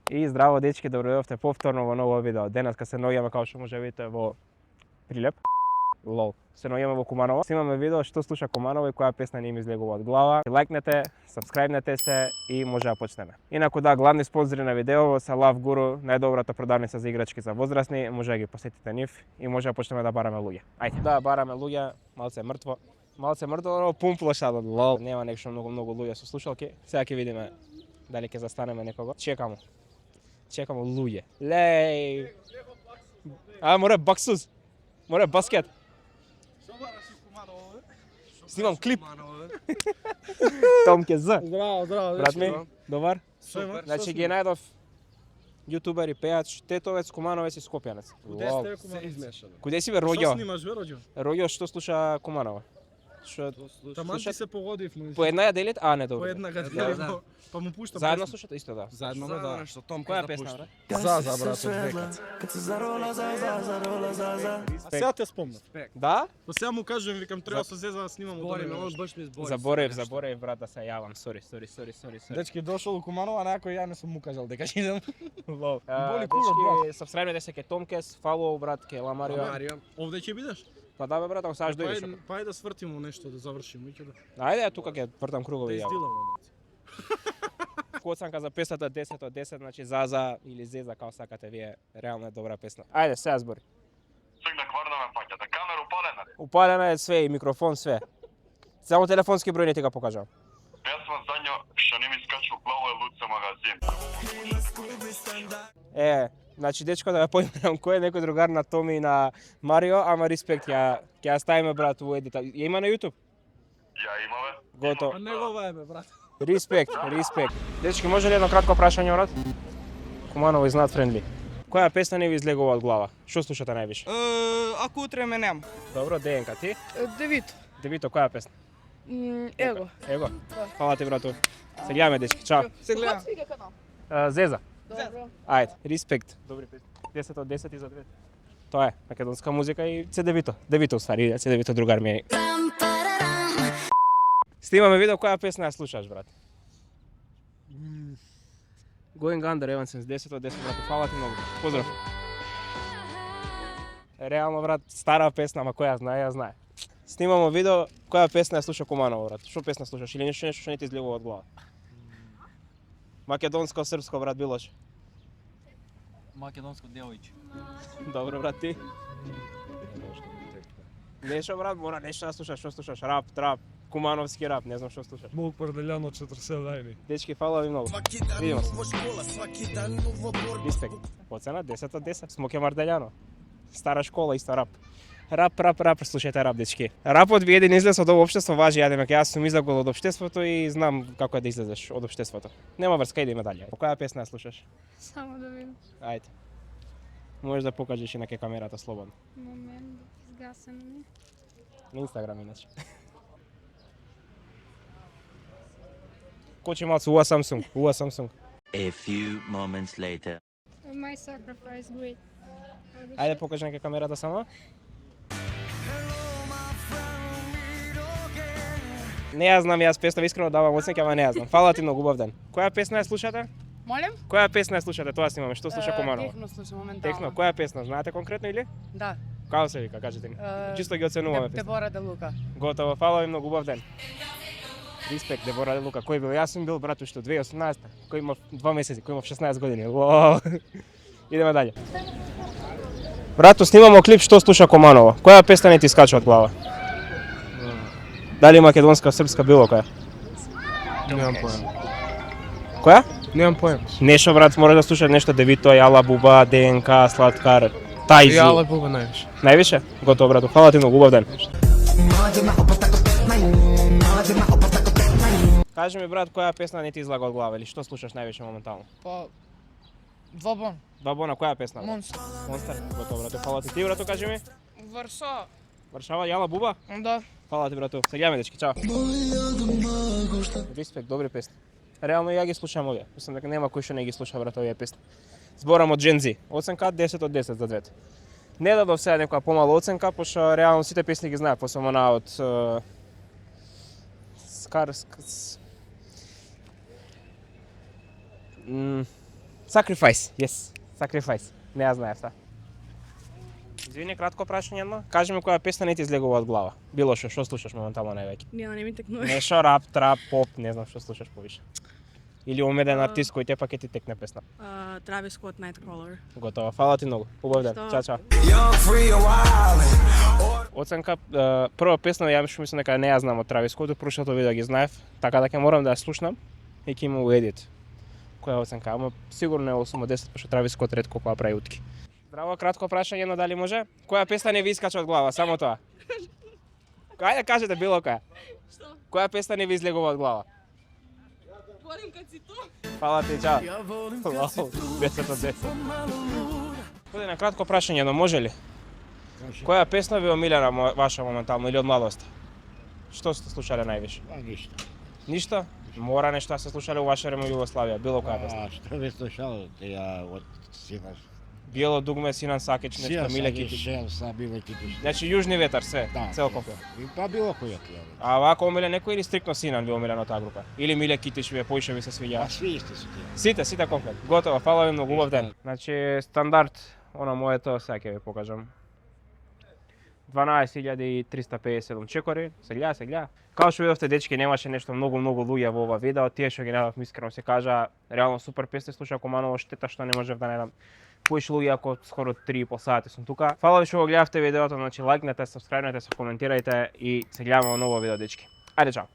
И здраво дечки, добро дојдовте повторно во ново видео. Денеска се наоѓаме како што може видите во Прилеп. Лол. Се наоѓаме во Куманово. Снимаме видео што слуша Куманово и која песна ни им излегува од глава. Лајкнете, сабскрајбнете се и може да почнеме. Инаку да, главни спонзори на видео се Love Guru, најдобрата продавница за играчки за возрастни. Може да ги посетите нив и може да почнеме да бараме луѓе. Ајде. Да, бараме луѓе, малце мртво. Малце мртво, но пумпло шадот. Лол. Нема нешто многу луѓе со слушалки. Сега ќе видиме дали ќе застанеме некого. Чекамо луѓе. Леј. Море баксуз. Море баскет. Снимам клип. Томке З. Здраво. Брат ми, добар? Супер. Значи ги најдов јутубер и пејач, тетовец, Кумановец и Скопјанец. Куде сте Куманово? Куде си бе, Што Роѓо? снимаш бе, Роѓо? Роѓо што слуша Куманово? Што Таман ти се погодив, но по една ја делите? А, не, по добро. една Да. гадина, па му пуштам. Заедно песна. слушате исто, да. Заедно, да. Што Том Која песна, бре? За брат, од векот. А сега те спомнав. Да? Па сега му кажувам, викам, треба со Зеза да снимам од Збориме, овој. он баш ми збори. Заборев, брат, да се јавам. Сори. Дечки дошол у Куманово, а некој ја не сум му кажал дека ќе идем. Лол. Боли кула, брат. Сабскрајбнете се ке Томкес, фоллоу, брат, ке Ламарио. Марио. Овде ќе бидеш? Па да бе, брат, ако саш дојдеш. Па ајде да свртимо нешто да завршиме, ќе да. Ајде, ја тука ќе вртам Да кругови ја. издиламе. Коцанка за песната 10 од 10, значи Заза или Зеза, како сакате вие, реално е добра песна. Ајде, сега збори. Сега кварнаме паќата, камера упалена ли? Упалена е све и микрофон, све. Само телефонски број не ти го покажам. Песма задњо што не ми скачу у глава е Луца магазин. Значи дечко да ја поименам кој е некој другар на Томи и на Марио, ама респект, ќе ја ставиме брат во едита. Ја има на YouTube? Ја имаме. Готово. А негова е бе, брат. Респект. Дечки, може ли едно кратко прашање, брат? Куманово is not friendly. Која песна не ви излегува од глава? Што слушате највише? Ако утре ме нема. Добро, Дејанка, ти? Девито. Девито, која песна? Его. Его? Фала ти, брату. Се гледаме, дечки, чао. Се гледам. Зеза. Добро. Ајде, респект. Добри песни. 10 од 10 и за 2. Тоа е, македонска музика и се Девито. Девито, уствари, се Девито другар ми е. Снимаме видео, која песна ја слушаш, брат? Going Under, Evanescence, 10 од 10, брат. Фала ти многу. Поздрав. Реално, брат, стара песна, ама која ја знае. Снимамо видео, која песна ја слуша Куманово, брат. Што песна слушаш или нешто што не ти излегува од глава? Македонско, српско, брат, билош. Македонско девојче. Добро, брат, ти? Нешто, брат, мора нешто да слушаш. Што слушаш? Рап, трап, кумановски рап, не знам што слушаш. Мог Парделјано 40 дајни. Дечки, фала ви многу. Видимо се. Респект. Оцена 10 од 10. Смоке Марделјано. Стара школа, иста рап. Рап, слушајте рап, дечки. Рапот ви еден излез од ово општество важи, јадеме, јас сум излегол од општеството и знам како е да излезеш од општеството. Нема врска, иде медалја. По која песна ја слушаш? Само да видам. Ајде. Можеш да покажеш и на ке камерата слободно. Момент, изгасено ми. На Инстаграм иначе. Кочи малцу, уа Samsung. A few moments later. My sacrifice, great. Ајде покажи на ке камерата само. Не ја знам, јас песна искрено давам оценка, ама не ја знам. Фала ти многу, убав ден. Која песна ја слушате? Молим? Која песна ја слушате? Тоа снимаме. Што слуша Куманово? Техно слушам моментално. Техно, која песна? Знаете конкретно или? Да. Како се вика, кажете ми. Чисто ги оценуваме песна. Дебора де Лука. Готово, фала ви многу, убав ден. Респект, Дебора де Лука. Кој бил? Јас сум бил, брат, уште 2018, кој имав 2 месеци, кој имав 16 години. Уау. Идеме дале. Брато, снимамо клип што слуша Куманово. Која песна не ти скача од глава? Дали македонска, српска, било која? Немам поем. Која? Немам поем. Нешто, брат, мора да слушаш нешто Девито, Јала Буба, ДНК, Сладкар, Тајзи. Јала Буба највише. Највише? Готово, брато. Фала ти многу, убав ден. Кажи ми, брат, која песна не ти излага од глава или што слушаш највише моментално? Па, Двобон. Бабона, која песна? Монстр. Монстр. Готово, брато. Фала ти. Ти, брато, кажи ми. Варшава. Варшава, Јала Буба? Да. Фала ти, брато. Се гледаме, дечки, чао. Респект, добри песни. Реално ја ги слушам овие. Мислам дека нема кој што не ги слуша, брат, овие песни. Зборам од Gen Z. Оценка 10 од 10 за двете. Не дадов сега некоја помала оценка, пошто реално сите песни ги знаев, посебно она од Sacrifice, yes. Sacrifice. Не ја знаев та. Извини, кратко прашање едно. Кажи ми која песна не ти излегува од глава? Било што слушаш моментално највеќе? Не ми текнува. Нешто рап, трап, поп, не знам што слушаш повише. Или омеден артист кој те пак ќе ти текне песна. Travis Scott, Nightcrawler. Готово. Фала ти многу. Убав ден. Што? Чао, чао. Оценка, прва песна ја мислам дека не ја знам од Travis Scott, прошлото видео ги знаев, така да ќе морам да ја слушнам и ќе му едит. Која оценка? Ама сигурно е 8 од 10, пошто Travis Scott ретко кога прави утки. Здраво, кратко прашање, но дали може? Која песна не ви искача од глава? Само тоа. Кај да кажете било која? Што? Која песна не ви излегува од глава? Волим кад си ту. Фала ти, чао. Лау, 10 од 10. Буде на кратко прашање, но може ли? Која песна ви омилена ваша моментално или од младост? Што сте слушале највише? Ништо. Ништо? Мора нешто да се слушале у ваше време Југославија, било која песна. Што ви слушал ја од синаш? Биело дугме, Синан Сакич, нешто, Миле Китич. Шел са Миле Китич. Значи Јужни ветар, све, Да, цел комплет. И па било која ти. А вако омилен некој или стриктно Синан ви омилен од таа група? Или Миле Китич ви поише ви се А свиѓа? сви исти се тие. Сите комплет. Готово, фала ви многу, убав ден. Значи стандард, она моето, сега ќе ви покажам. 12.357 чекори, се гледа. Као што видовте, дечки, немаше нешто многу луѓе во ова видео, тие што ги најдов искрено се кажа, реално супер песни слуша Команово, штета што не можев да најдам поише луѓе, ако скоро 3,5 сати сум тука. Фала ви што го гледавте видеото, значи лајкнете, сабскрајбнете се, коментирајте и се гледаме во ново видео, дечки. Ајде, чао!